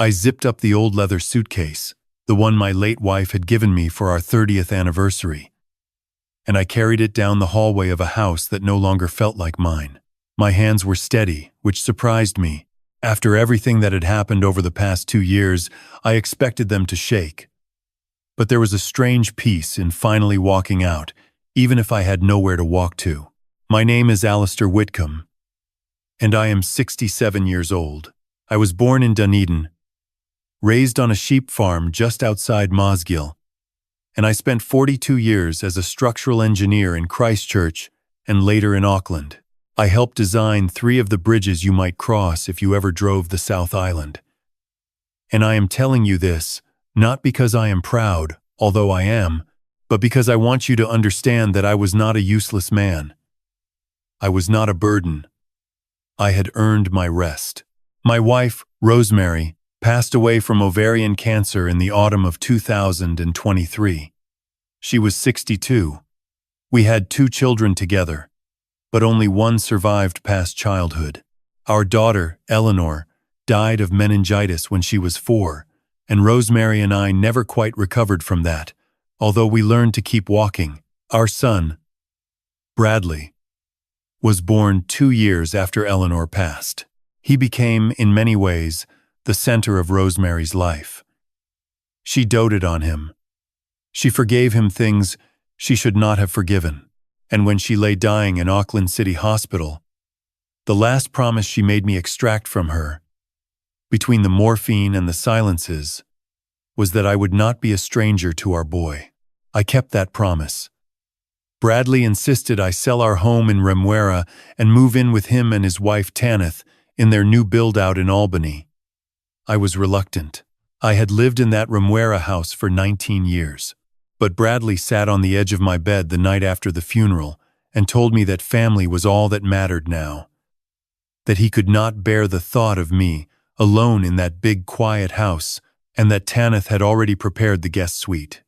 I zipped up the old leather suitcase, the one my late wife had given me for our 30th anniversary, and I carried it down the hallway of a house that no longer felt like mine. My hands were steady, which surprised me. After everything that had happened over the past 2 years, I expected them to shake. But there was a strange peace in finally walking out, even if I had nowhere to walk to. My name is Alistair Whitcombe, and I am 67 years old. I was born in Dunedin, raised on a sheep farm just outside Mosgiel, and I spent 42 years as a structural engineer in Christchurch and later in Auckland. I helped design 3 of the bridges you might cross if you ever drove the South Island. And I am telling you this, not because I am proud, although I am, but because I want you to understand that I was not a useless man. I was not a burden. I had earned my rest. My wife, Rosemary, passed away from ovarian cancer in the autumn of 2023. She was 62. We had 2 children together, but only one survived past childhood. Our daughter, Eleanor, died of meningitis when she was 4, and Rosemary and I never quite recovered from that, although we learned to keep walking. Our son, Bradley, was born 2 years after Eleanor passed. He became, in many ways, the center of Rosemary's life. She doted on him. She forgave him things she should not have forgiven. And when she lay dying in Auckland City Hospital, the last promise she made me extract from her, between the morphine and the silences, was that I would not be a stranger to our boy. I kept that promise. Bradley insisted I sell our home in Remuera and move in with him and his wife Tanith in their new build-out in Albany. I was reluctant. I had lived in that Remuera house for 19 years. But Bradley sat on the edge of my bed the night after the funeral and told me that family was all that mattered now. That he could not bear the thought of me alone in that big quiet house, and that Tanith had already prepared the guest suite.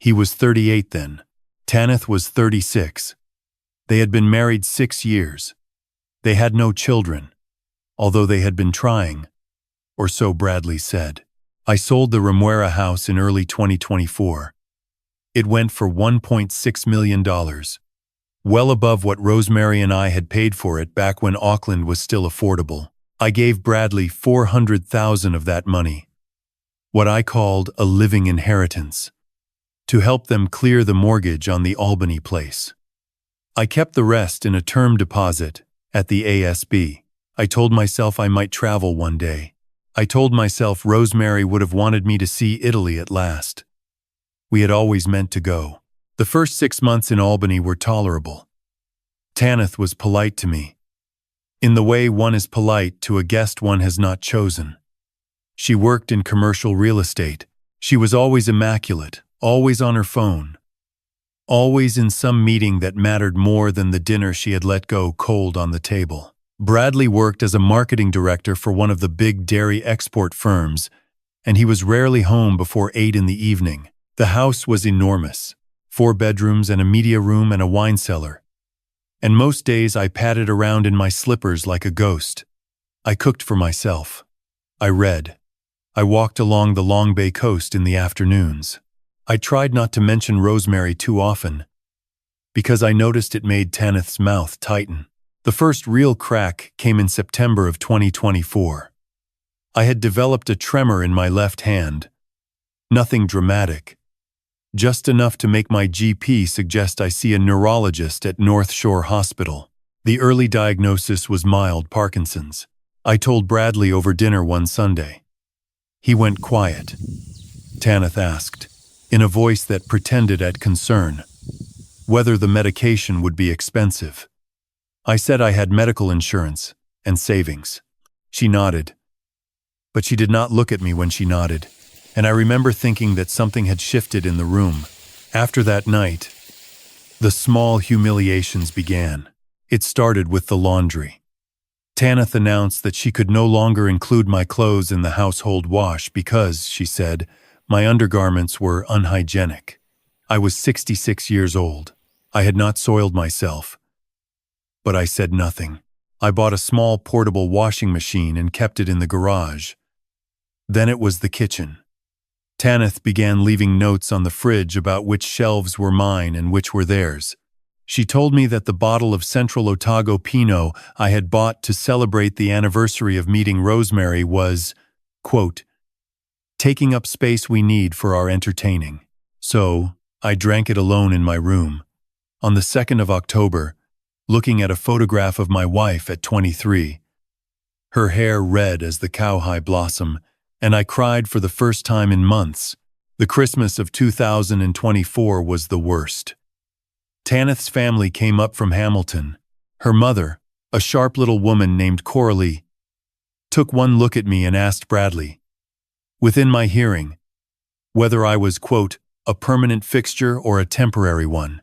He was 38 then. Tanith was 36. They had been married 6 years. They had no children, although they had been trying, or so Bradley said. I sold the Remuera house in early 2024. It went for $1.6 million, well above what Rosemary and I had paid for it back when Auckland was still affordable. I gave Bradley $400,000 of that money, what I called a living inheritance, to help them clear the mortgage on the Albany place. I kept the rest in a term deposit at the ASB. I told myself I might travel one day. I told myself Rosemary would have wanted me to see Italy at last. We had always meant to go. The first 6 months in Albany were tolerable. Tanith was polite to me, in the way one is polite to a guest one has not chosen. She worked in commercial real estate. She was always immaculate, always on her phone, always in some meeting that mattered more than the dinner she had let go cold on the table. Bradley worked as a marketing director for one of the big dairy export firms, and he was rarely home before 8 in the evening. The house was enormous, 4 bedrooms and a media room and a wine cellar. And most days I padded around in my slippers like a ghost. I cooked for myself. I read. I walked along the Long Bay coast in the afternoons. I tried not to mention Rosemary too often, because I noticed it made Tanith's mouth tighten. The first real crack came in September of 2024. I had developed a tremor in my left hand. Nothing dramatic. Just enough to make my GP suggest I see a neurologist at North Shore Hospital. The early diagnosis was mild Parkinson's. I told Bradley over dinner one Sunday. He went quiet. Tanith asked, in a voice that pretended at concern, whether the medication would be expensive. I said I had medical insurance and savings. She nodded, but she did not look at me when she nodded. And I remember thinking that something had shifted in the room. After that night, the small humiliations began. It started with the laundry. Tanith announced that she could no longer include my clothes in the household wash because, she said, my undergarments were unhygienic. I was 66 years old. I had not soiled myself. But I said nothing. I bought a small portable washing machine and kept it in the garage. Then it was the kitchen. Tanith began leaving notes on the fridge about which shelves were mine and which were theirs. She told me that the bottle of Central Otago Pinot I had bought to celebrate the anniversary of meeting Rosemary was, quote, taking up space we need for our entertaining. So, I drank it alone in my room. On the 2nd of October, looking at a photograph of my wife at 23. Her hair red as the cowhide blossom, and I cried for the first time in months. The Christmas of 2024 was the worst. Tanith's family came up from Hamilton. Her mother, a sharp little woman named Coralie, took one look at me and asked Bradley, within my hearing, whether I was, quote, a permanent fixture or a temporary one.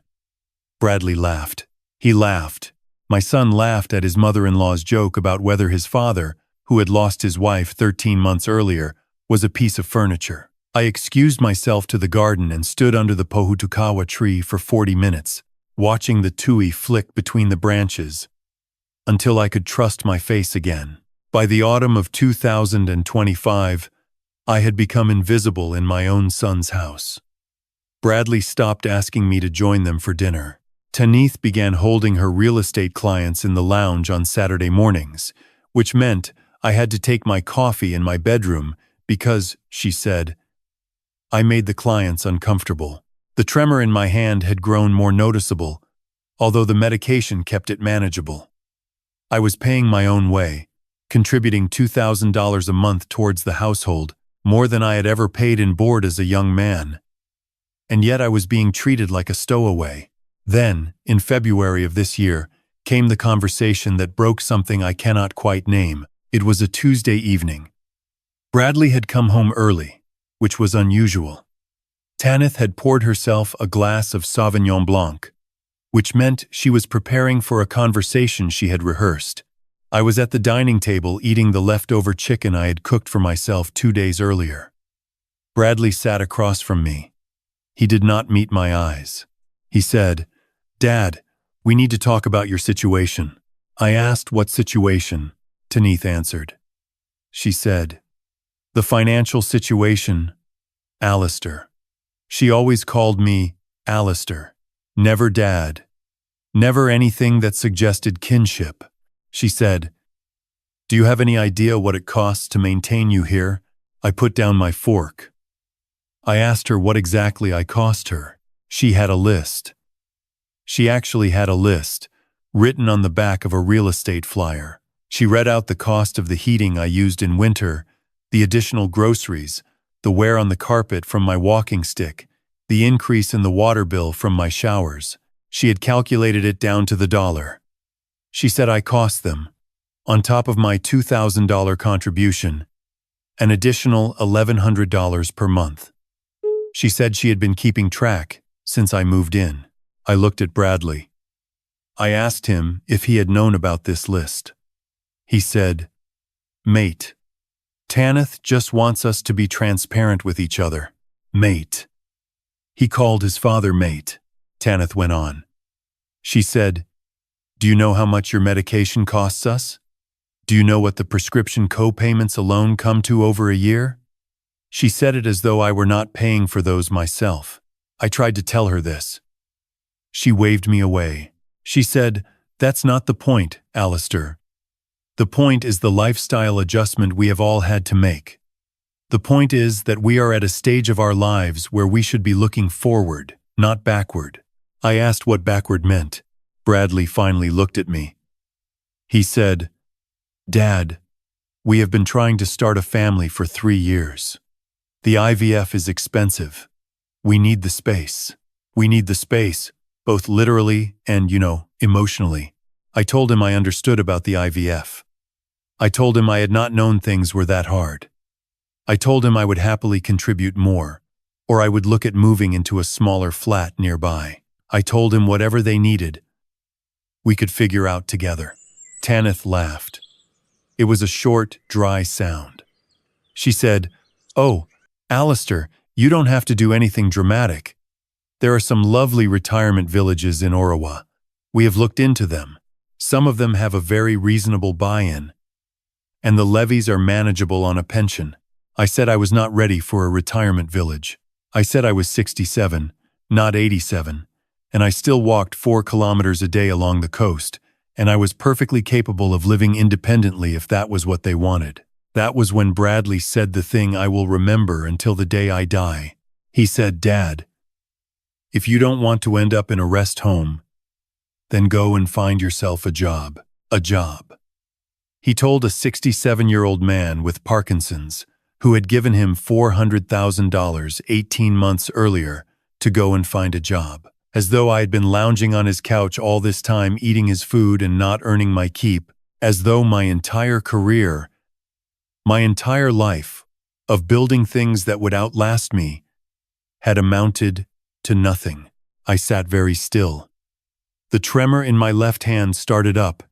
Bradley laughed. He laughed. My son laughed at his mother-in-law's joke about whether his father, who had lost his wife 13 months earlier, was a piece of furniture. I excused myself to the garden and stood under the pohutukawa tree for 40 minutes, watching the tui flick between the branches, until I could trust my face again. By the autumn of 2025, I had become invisible in my own son's house. Bradley stopped asking me to join them for dinner. Tanith began holding her real estate clients in the lounge on Saturday mornings, which meant I had to take my coffee in my bedroom because, she said, I made the clients uncomfortable. The tremor in my hand had grown more noticeable, although the medication kept it manageable. I was paying my own way, contributing $2,000 a month towards the household, more than I had ever paid in board as a young man. And yet I was being treated like a stowaway. Then, in February of this year, came the conversation that broke something I cannot quite name. It was a Tuesday evening. Bradley had come home early, which was unusual. Tanith had poured herself a glass of Sauvignon Blanc, which meant she was preparing for a conversation she had rehearsed. I was at the dining table eating the leftover chicken I had cooked for myself 2 days earlier. Bradley sat across from me. He did not meet my eyes. He said, "Dad, we need to talk about your situation." I asked what situation. Tanith answered. She said, "The financial situation, Alistair." She always called me Alistair, never Dad, never anything that suggested kinship. She said, "Do you have any idea what it costs to maintain you here?" I put down my fork. I asked her what exactly I cost her. She had a list. She actually had a list, written on the back of a real estate flyer. She read out the cost of the heating I used in winter, the additional groceries, the wear on the carpet from my walking stick, the increase in the water bill from my showers. She had calculated it down to the dollar. She said I cost them, on top of my $2,000 contribution, an additional $1,100 per month. She said she had been keeping track since I moved in. I looked at Bradley. I asked him if he had known about this list. He said, "Mate, Tanith just wants us to be transparent with each other. Mate." He called his father mate, Tanith went on. She said, "Do you know how much your medication costs us? Do you know what the prescription co-payments alone come to over a year?" She said it as though I were not paying for those myself. I tried to tell her this. She waved me away. She said, "That's not the point, Alistair. The point is the lifestyle adjustment we have all had to make. The point is that we are at a stage of our lives where we should be looking forward, not backward." I asked what backward meant. Bradley finally looked at me. He said, "Dad, we have been trying to start a family for 3 years. The IVF is expensive. We need the space. We need the space, both literally and, emotionally." I told him I understood about the IVF. I told him I had not known things were that hard. I told him I would happily contribute more, or I would look at moving into a smaller flat nearby. I told him whatever they needed, we could figure out together. Tanith laughed. It was a short, dry sound. She said, "Oh, Alistair, you don't have to do anything dramatic. There are some lovely retirement villages in Ottawa. We have looked into them. Some of them have a very reasonable buy-in, and the levies are manageable on a pension." I said I was not ready for a retirement village. I said I was 67, not 87, and I still walked 4 kilometers a day along the coast, and I was perfectly capable of living independently if that was what they wanted. That was when Bradley said the thing I will remember until the day I die. He said, "Dad, if you don't want to end up in a rest home, then go and find yourself a job. A job." He told a 67-year-old man with Parkinson's, who had given him $400,000 18 months earlier, to go and find a job. As though I had been lounging on his couch all this time eating his food and not earning my keep, as though my entire career, my entire life, of building things that would outlast me, had amounted to nothing. I sat very still. The tremor in my left hand started up,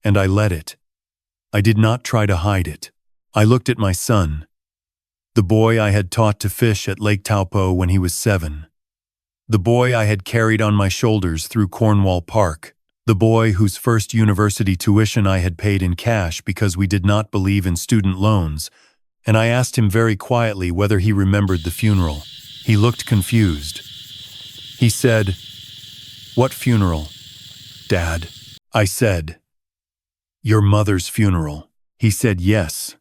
and I let it. I did not try to hide it. I looked at my son, the boy I had taught to fish at Lake Taupo when he was 7. The boy I had carried on my shoulders through Cornwall Park. The boy whose first university tuition I had paid in cash because we did not believe in student loans, and I asked him very quietly whether he remembered the funeral. He looked confused. He said, "What funeral, Dad?" I said, "Your mother's funeral." He said, "Yes."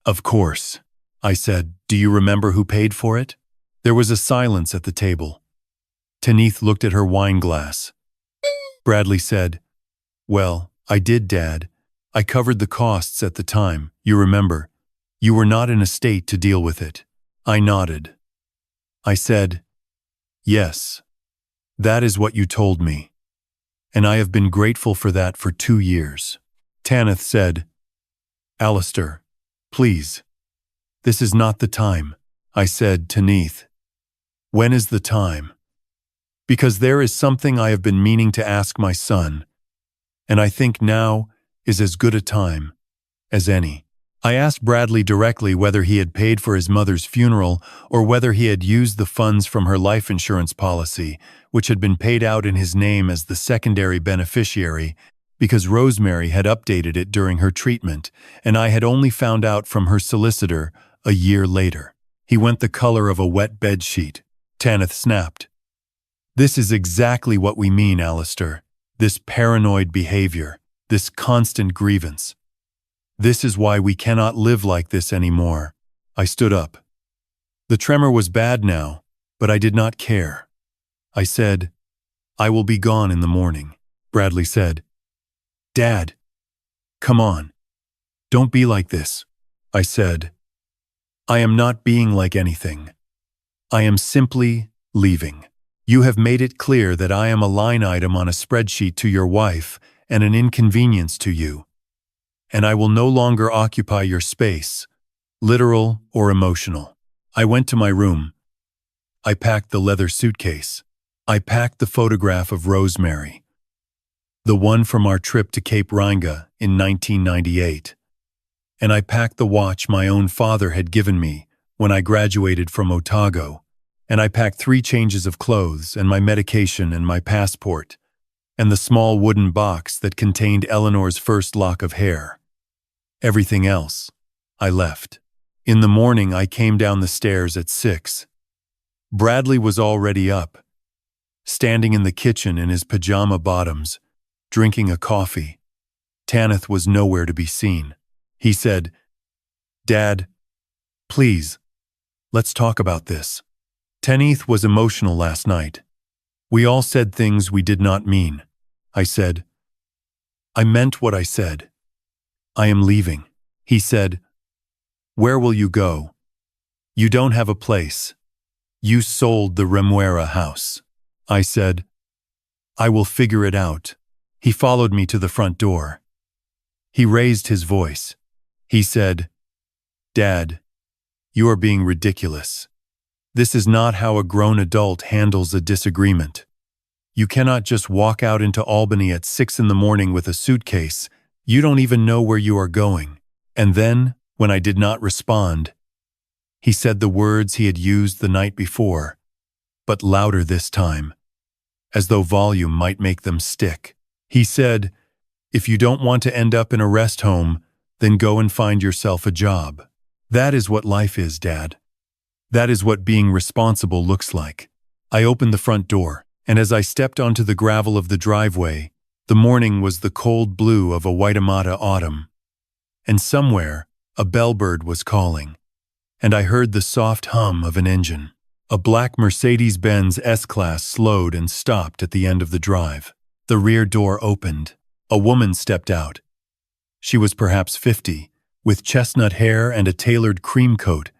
"Of course." I said, "Do you remember who paid for it?" There was a silence at the table. Tanith looked at her wine glass. Bradley said, "Well, I did, Dad. I covered the costs at the time, you remember. You were not in a state to deal with it." I nodded. I said, "Yes, that is what you told me. And I have been grateful for that for 2 years. Tanith said, "Alistair, please. This is not the time." I said, "Tanith, when is the time? Because there is something I have been meaning to ask my son, and I think now is as good a time as any." I asked Bradley directly whether he had paid for his mother's funeral or whether he had used the funds from her life insurance policy, which had been paid out in his name as the secondary beneficiary, because Rosemary had updated it during her treatment, and I had only found out from her solicitor a year later. He went the color of a wet bedsheet. Tanith snapped. "This is exactly what we mean, Alistair. This paranoid behavior, this constant grievance. This is why we cannot live like this anymore." I stood up. The tremor was bad now, but I did not care. I said, "I will be gone in the morning." Bradley said, "Dad, come on. Don't be like this." I said, "I am not being like anything. I am simply leaving. You have made it clear that I am a line item on a spreadsheet to your wife and an inconvenience to you. And I will no longer occupy your space, literal or emotional." I went to my room. I packed the leather suitcase. I packed the photograph of Rosemary, the one from our trip to Cape Reinga in 1998. And I packed the watch my own father had given me when I graduated from Otago. And I packed 3 changes of clothes and my medication and my passport, and the small wooden box that contained Eleanor's first lock of hair. Everything else, I left. In the morning, I came down the stairs at 6. Bradley was already up, standing in the kitchen in his pajama bottoms, drinking a coffee. Tanith was nowhere to be seen. He said, "Dad, please, let's talk about this." Tanith was emotional last night. We all said things we did not mean. I said, "I meant what I said. I am leaving." He said, "Where will you go? You don't have a place. You sold the Remuera house." I said, "I will figure it out." He followed me to the front door. He raised his voice. He said, "Dad, you are being ridiculous. This is not how a grown adult handles a disagreement. You cannot just walk out into Albany at 6 in the morning with a suitcase. You don't even know where you are going." And then, when I did not respond, he said the words he had used the night before, but louder this time, as though volume might make them stick. He said, "If you don't want to end up in a rest home, then go and find yourself a job." That is what life is, Dad. That is what being responsible looks like. I opened the front door, and as I stepped onto the gravel of the driveway, the morning was the cold blue of a Waitemata autumn. And somewhere, a bellbird was calling, and I heard the soft hum of an engine. A black Mercedes-Benz S-Class slowed and stopped at the end of the drive. The rear door opened. A woman stepped out. She was perhaps 50, with chestnut hair and a tailored cream coat,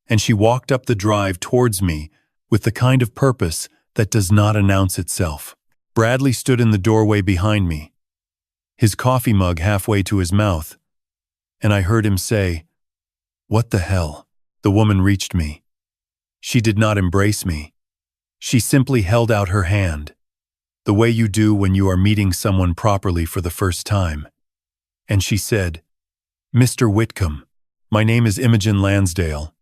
and she walked up the drive towards me with the kind of purpose that does not announce itself. Bradley stood in the doorway behind me, his coffee mug halfway to his mouth, and I heard him say, "What the hell?" The woman reached me. She did not embrace me. She simply held out her hand, the way you do when you are meeting someone properly for the first time. And she said, "Mr. Whitcombe, my name is Imogen Lansdale.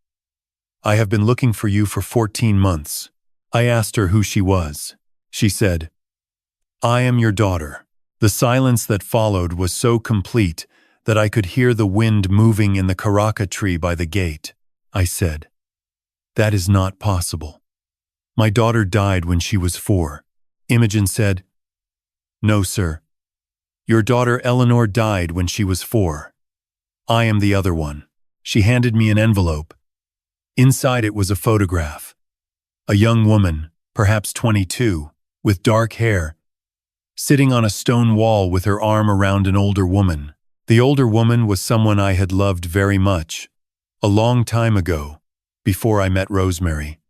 I have been looking for you for 14 months. I asked her who she was. She said, "I am your daughter." The silence that followed was so complete that I could hear the wind moving in the karaka tree by the gate. I said, "That is not possible. My daughter died when she was 4. Imogen said, "No, sir. Your daughter Eleanor died when she was 4. I am the other one." She handed me an envelope. Inside it was a photograph. A young woman, perhaps 22, with dark hair, sitting on a stone wall with her arm around an older woman. The older woman was someone I had loved very much, a long time ago, before I met Rosemary.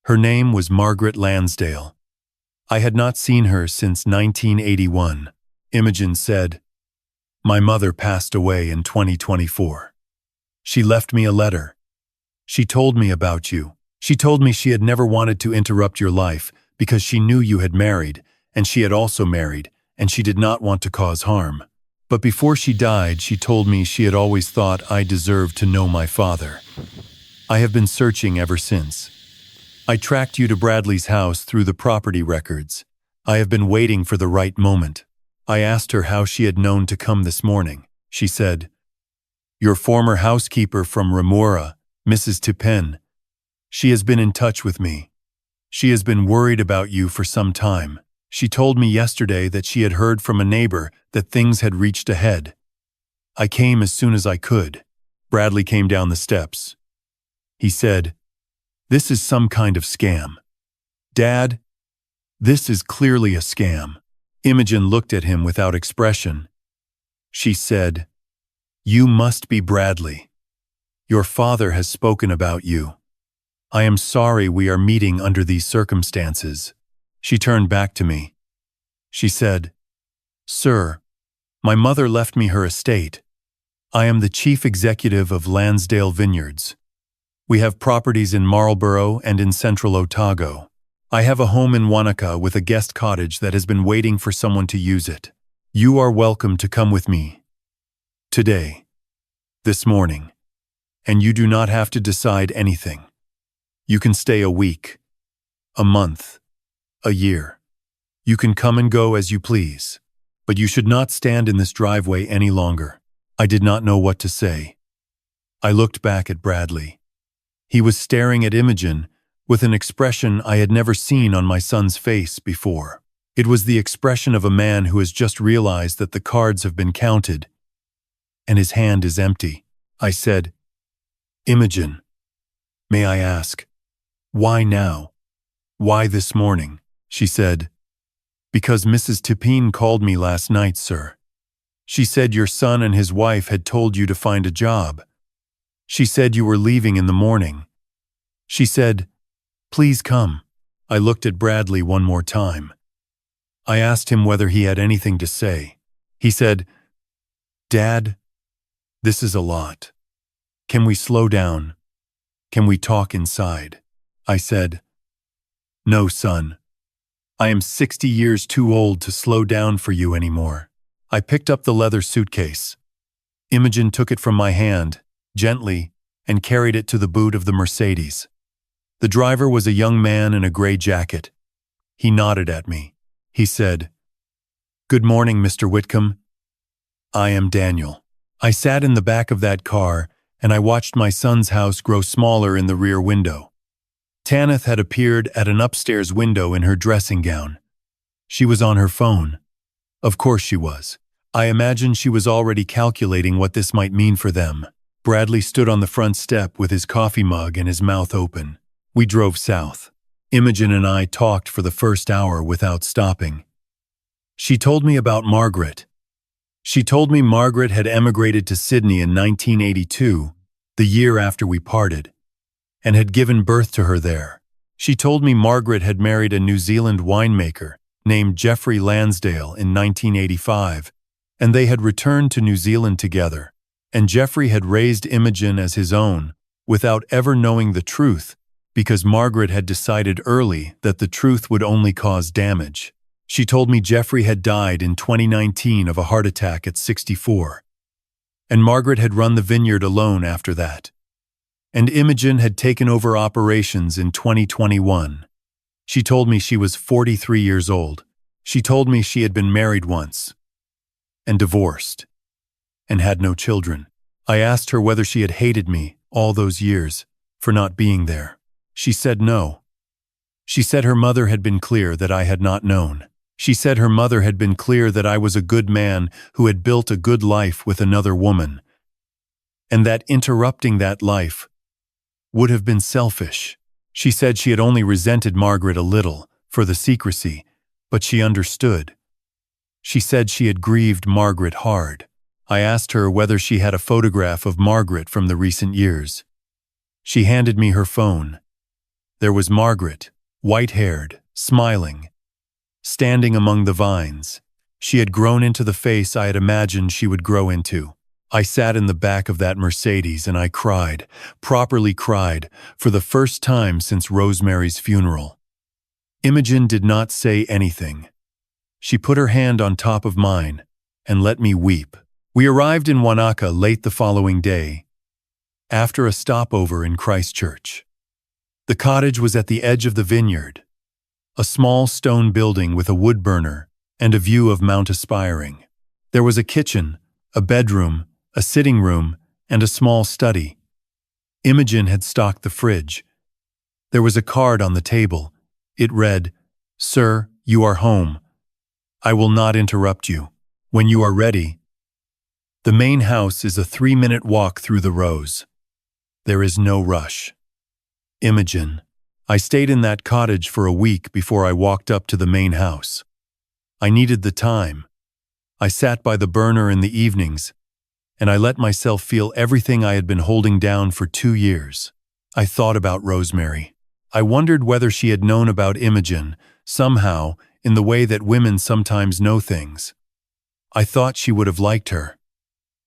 Her name was Margaret Lansdale. I had not seen her since 1981. Imogen said, "My mother passed away in 2024. She left me a letter. She told me about you. She told me she had never wanted to interrupt your life because she knew you had married, and she had also married, and she did not want to cause harm. But before she died, she told me she had always thought I deserved to know my father. I have been searching ever since. I tracked you to Bradley's house through the property records. I have been waiting for the right moment." I asked her how she had known to come this morning. She said, "Your former housekeeper from Remuera, Mrs. Tipen. She has been in touch with me. She has been worried about you for some time. She told me yesterday that she had heard from a neighbor that things had reached a head. I came as soon as I could." Bradley came down the steps. He said, "This is some kind of scam. Dad, this is clearly a scam." Imogen looked at him without expression. She said, "You must be Bradley. Your father has spoken about you. I am sorry we are meeting under these circumstances." She turned back to me. She said, "Sir, my mother left me her estate. I am the chief executive of Lansdale Vineyards. We have properties in Marlborough and in central Otago. I have a home in Wanaka with a guest cottage that has been waiting for someone to use it. You are welcome to come with me. Today. This morning. And you do not have to decide anything. You can stay a week, a month, a year. You can come and go as you please. But you should not stand in this driveway any longer." I did not know what to say. I looked back at Bradley. He was staring at Imogen with an expression I had never seen on my son's face before. It was the expression of a man who has just realized that the cards have been counted, and his hand is empty. I said, "Imogen, may I ask, why now? Why this morning?" She said, "Because Mrs. Tipen called me last night, sir. She said your son and his wife had told you to find a job. She said you were leaving in the morning. She said, 'Please come.'" I looked at Bradley one more time. I asked him whether he had anything to say. He said, "Dad, this is a lot. Can we slow down? Can we talk inside?" I said, "No, son. I am 60 years too old to slow down for you anymore." I picked up the leather suitcase. Imogen took it from my hand, gently, and carried it to the boot of the Mercedes. The driver was a young man in a gray jacket. He nodded at me. He said, "Good morning, Mr. Whitcombe. I am Daniel." I sat in the back of that car, and I watched my son's house grow smaller in the rear window. Tanith had appeared at an upstairs window in her dressing gown. She was on her phone. Of course she was. I imagined she was already calculating what this might mean for them. Bradley stood on the front step with his coffee mug and his mouth open. We drove south. Imogen and I talked for the first hour without stopping. She told me about Margaret. She told me Margaret had emigrated to Sydney in 1982, the year after we parted, and had given birth to her there. She told me Margaret had married a New Zealand winemaker named Geoffrey Lansdale in 1985, and they had returned to New Zealand together, and Geoffrey had raised Imogen as his own, without ever knowing the truth, because Margaret had decided early that the truth would only cause damage. She told me Geoffrey had died in 2019 of a heart attack at 64, and Margaret had run the vineyard alone after that. And Imogen had taken over operations in 2021. She told me she was 43 years old. She told me she had been married once, and divorced, and had no children. I asked her whether she had hated me all those years for not being there. She said no. She said her mother had been clear that I had not known. She said her mother had been clear that I was a good man who had built a good life with another woman, and that interrupting that life would have been selfish. She said she had only resented Margaret a little for the secrecy, but she understood. She said she had grieved Margaret hard. I asked her whether she had a photograph of Margaret from the recent years. She handed me her phone. There was Margaret, white-haired, smiling, standing among the vines. She had grown into the face I had imagined she would grow into. I sat in the back of that Mercedes and I cried, properly cried, for the first time since Rosemary's funeral. Imogen did not say anything. She put her hand on top of mine and let me weep. We arrived in Wanaka late the following day, after a stopover in Christchurch. The cottage was at the edge of the vineyard, a small stone building with a wood burner and a view of Mount Aspiring. There was a kitchen, a bedroom, a sitting room, and a small study. Imogen had stocked the fridge. There was a card on the table. It read, "Sir, you are home. I will not interrupt you. When you are ready." The main house is a 3-minute walk through the rows. There is no rush. Imogen. I stayed in that cottage for a week before I walked up to the main house. I needed the time. I sat by the burner in the evenings, and I let myself feel everything I had been holding down for 2 years. I thought about Rosemary. I wondered whether she had known about Imogen, somehow, in the way that women sometimes know things. I thought she would have liked her.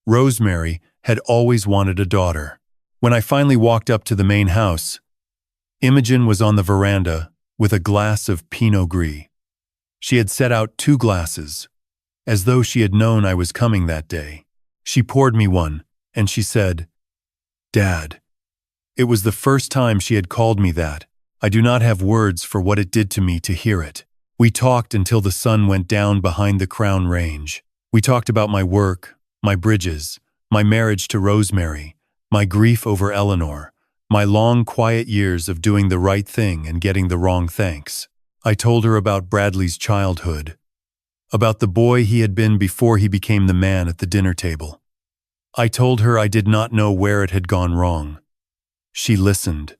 Rosemary had always wanted a daughter. When I finally walked up to the main house, Imogen was on the veranda with a glass of Pinot Gris. She had set out 2 glasses, as though she had known I was coming that day. She poured me one, and she said, "Dad." It was the first time she had called me that. I do not have words for what it did to me to hear it. We talked until the sun went down behind the Crown Range. We talked about my work, my bridges, my marriage to Rosemary, my grief over Eleanor, my long quiet years of doing the right thing and getting the wrong thanks. I told her about Bradley's childhood, about the boy he had been before he became the man at the dinner table. I told her I did not know where it had gone wrong. She listened.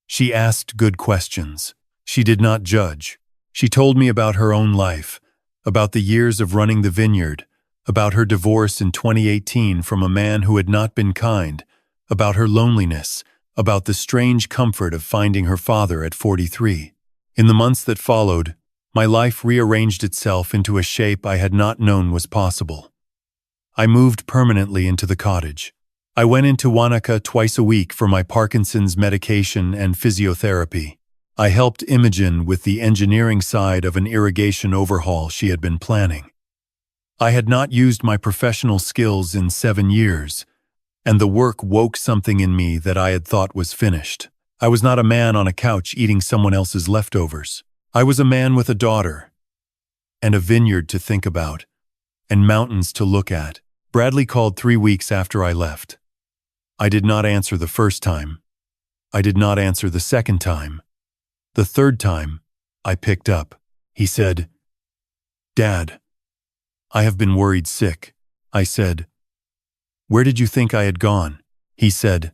She asked good questions. She did not judge. She told me about her own life, about the years of running the vineyard, about her divorce in 2018 from a man who had not been kind, about her loneliness, about the strange comfort of finding her father at 43. In the months that followed, my life rearranged itself into a shape I had not known was possible. I moved permanently into the cottage. I went into Wanaka twice a week for my Parkinson's medication and physiotherapy. I helped Imogen with the engineering side of an irrigation overhaul she had been planning. I had not used my professional skills in 7 years, and the work woke something in me that I had thought was finished. I was not a man on a couch eating someone else's leftovers. I was a man with a daughter, and a vineyard to think about, and mountains to look at. Bradley called 3 weeks after I left. I did not answer the first time. I did not answer the second time. The third time, I picked up. He said, "Dad, I have been worried sick." I said, "Where did you think I had gone?" He said,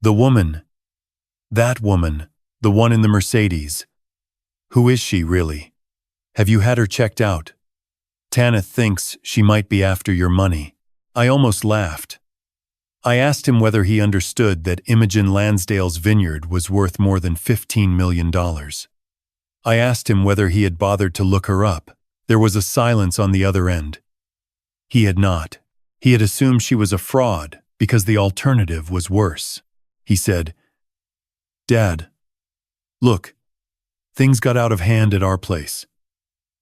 "The woman. That woman, the one in the Mercedes. Who is she, really? Have you had her checked out? Tanith thinks she might be after your money." I almost laughed. I asked him whether he understood that Imogen Lansdale's vineyard was worth more than $15 million. I asked him whether he had bothered to look her up. There was a silence on the other end. He had not. He had assumed she was a fraud because the alternative was worse. He said, "Dad, look, things got out of hand at our place.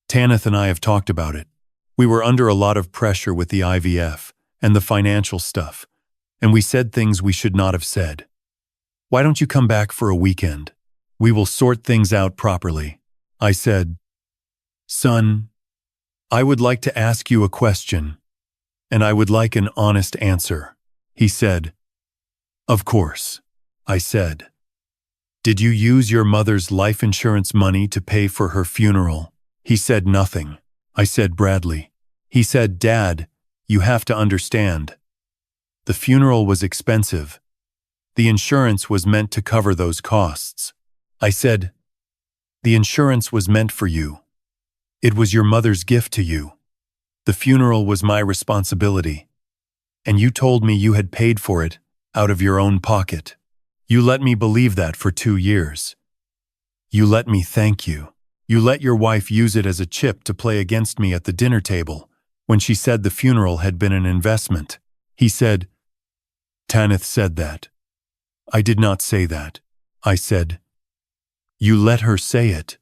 Tanith and I have talked about it. We were under a lot of pressure with the IVF and the financial stuff, and we said things we should not have said. Why don't you come back for a weekend? We will sort things out properly." I said, "Son, I would like to ask you a question, and I would like an honest answer." He said, "Of course." I said, "Did you use your mother's life insurance money to pay for her funeral?" He said nothing. I said, "Bradley." He said, "Dad, you have to understand. The funeral was expensive. The insurance was meant to cover those costs." I said, "The insurance was meant for you. It was your mother's gift to you. The funeral was my responsibility. And you told me you had paid for it out of your own pocket. You let me believe that for 2 years. You let me thank you. You let your wife use it as a chip to play against me at the dinner table when she said the funeral had been an investment." He said, "Tanith said that." I did not say that. I said, "You let her say it.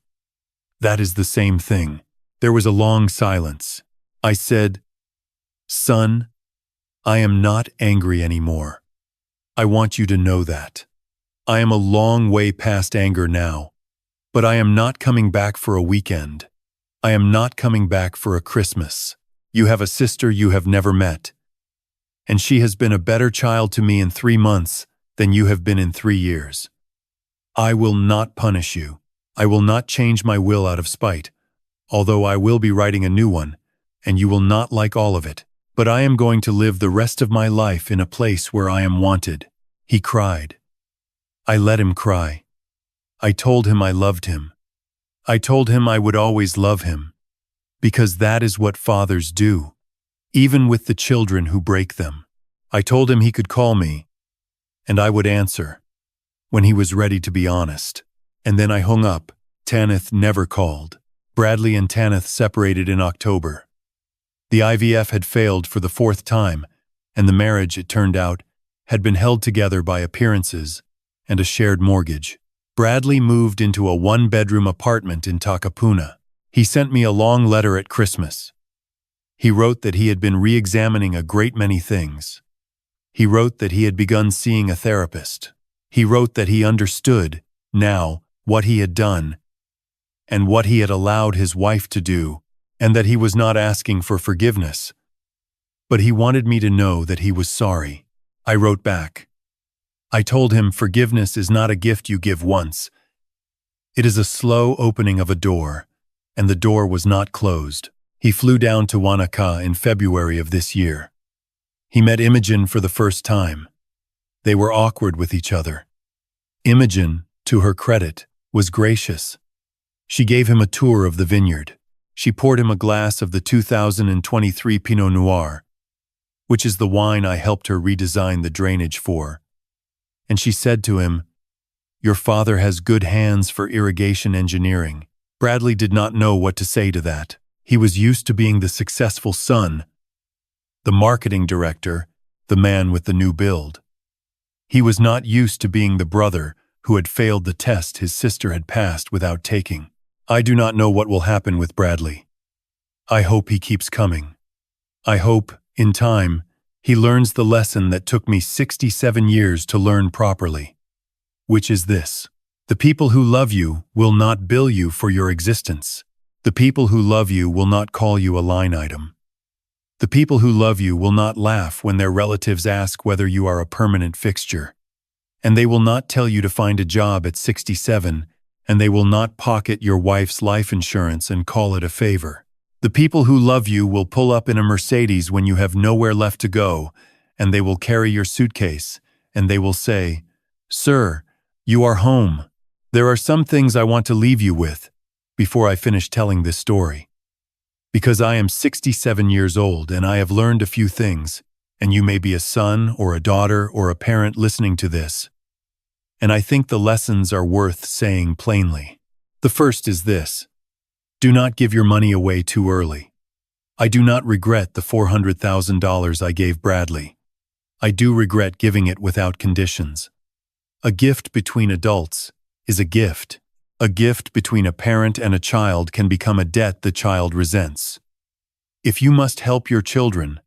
That is the same thing." There was a long silence. I said, "Son, I am not angry anymore. I want you to know that. I am a long way past anger now, but I am not coming back for a weekend. I am not coming back for a Christmas. You have a sister you have never met, and she has been a better child to me in 3 months than you have been in 3 years. I will not punish you. I will not change my will out of spite, although I will be writing a new one, and you will not like all of it. But I am going to live the rest of my life in a place where I am wanted." He cried. I let him cry. I told him I loved him. I told him I would always love him, because that is what fathers do, even with the children who break them. I told him he could call me, and I would answer, when he was ready to be honest. And then I hung up. Tanith never called. Bradley and Tanith separated in October. The IVF had failed for the 4th time, and the marriage, it turned out, had been held together by appearances and a shared mortgage. Bradley moved into a 1-bedroom apartment in Takapuna. He sent me a long letter at Christmas. He wrote that he had been re-examining a great many things. He wrote that he had begun seeing a therapist. He wrote that he understood, now, what he had done, and what he had allowed his wife to do, and that he was not asking for forgiveness. But he wanted me to know that he was sorry. I wrote back. I told him forgiveness is not a gift you give once. It is a slow opening of a door, and the door was not closed. He flew down to Wanaka in February of this year. He met Imogen for the first time. They were awkward with each other. Imogen, to her credit, was gracious. She gave him a tour of the vineyard. She poured him a glass of the 2023 Pinot Noir, which is the wine I helped her redesign the drainage for. And she said to him, "Your father has good hands for irrigation engineering." Bradley did not know what to say to that. He was used to being the successful son, the marketing director, the man with the new build. He was not used to being the brother who had failed the test his sister had passed without taking. I do not know what will happen with Bradley. I hope he keeps coming. I hope, in time, he learns the lesson that took me 67 years to learn properly, which is this: the people who love you will not bill you for your existence. The people who love you will not call you a line item. The people who love you will not laugh when their relatives ask whether you are a permanent fixture. And they will not tell you to find a job at 67, and they will not pocket your wife's life insurance and call it a favor. The people who love you will pull up in a Mercedes when you have nowhere left to go, and they will carry your suitcase, and they will say, "Sir, you are home." There are some things I want to leave you with before I finish telling this story. Because I am 67 years old and I have learned a few things, and you may be a son or a daughter or a parent listening to this. And I think the lessons are worth saying plainly. The first is this: do not give your money away too early. I do not regret the $400,000 I gave Bradley. I do regret giving it without conditions. A gift between adults is a gift. A gift between a parent and a child can become a debt the child resents. If you must help your children,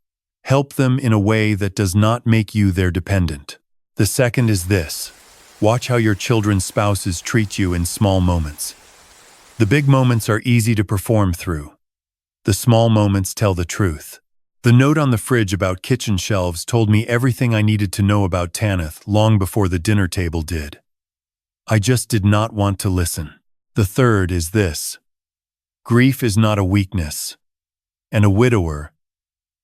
help them in a way that does not make you their dependent. The second is this: watch how your children's spouses treat you in small moments. The big moments are easy to perform through. The small moments tell the truth. The note on the fridge about kitchen shelves told me everything I needed to know about Tanith long before the dinner table did. I just did not want to listen. The third is this: grief is not a weakness, and a widower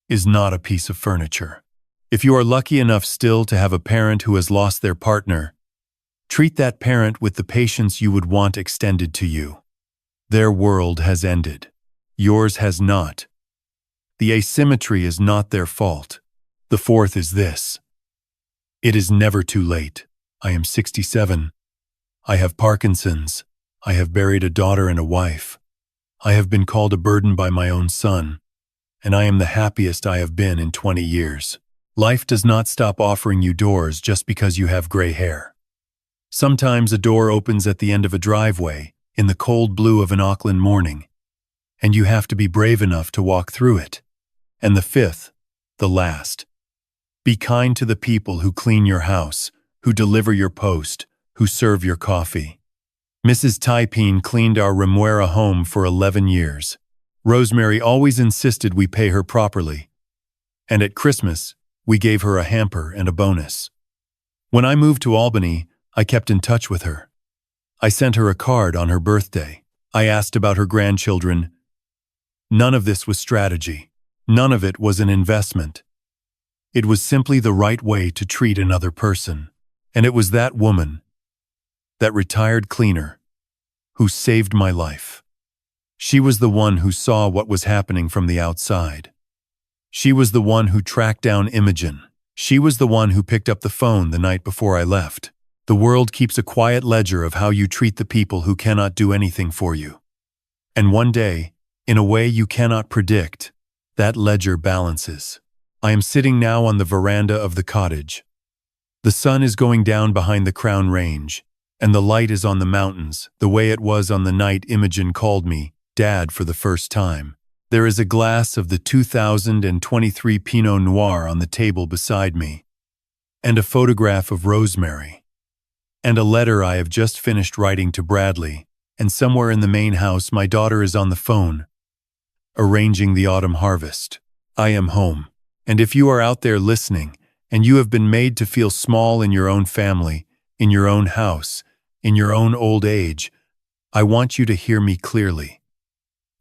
is not a piece of furniture. If you are lucky enough still to have a parent who has lost their partner, treat that parent with the patience you would want extended to you. Their world has ended. Yours has not. The asymmetry is not their fault. The fourth is this: it is never too late. I am 67. I have Parkinson's. I have buried a daughter and a wife. I have been called a burden by my own son, and I am the happiest I have been in 20 years. Life does not stop offering you doors just because you have gray hair. Sometimes a door opens at the end of a driveway in the cold blue of an Auckland morning, and you have to be brave enough to walk through it. And the fifth, the last: be kind to the people who clean your house, who deliver your post, who serve your coffee. Mrs. Taiping cleaned our Remuera home for 11 years. Rosemary always insisted we pay her properly, and at Christmas, we gave her a hamper and a bonus. When I moved to Albany, I kept in touch with her. I sent her a card on her birthday. I asked about her grandchildren. None of this was strategy. None of it was an investment. It was simply the right way to treat another person. And it was that woman, that retired cleaner, who saved my life. She was the one who saw what was happening from the outside. She was the one who tracked down Imogen. She was the one who picked up the phone the night before I left. The world keeps a quiet ledger of how you treat the people who cannot do anything for you. And one day, in a way you cannot predict, that ledger balances. I am sitting now on the veranda of the cottage. The sun is going down behind the Crown Range, and the light is on the mountains, the way it was on the night Imogen called me Dad for the first time. There is a glass of the 2023 Pinot Noir on the table beside me, and a photograph of Rosemary, and a letter I have just finished writing to Bradley, and somewhere in the main house my daughter is on the phone, arranging the autumn harvest. I am home, and if you are out there listening, and you have been made to feel small in your own family, in your own house, in your own old age, I want you to hear me clearly.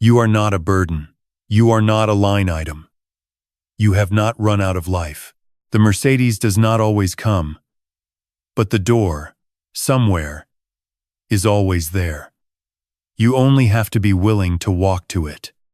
You are not a burden. You are not a line item. You have not run out of life. The Mercedes does not always come, but the door, somewhere, is always there. You only have to be willing to walk to it.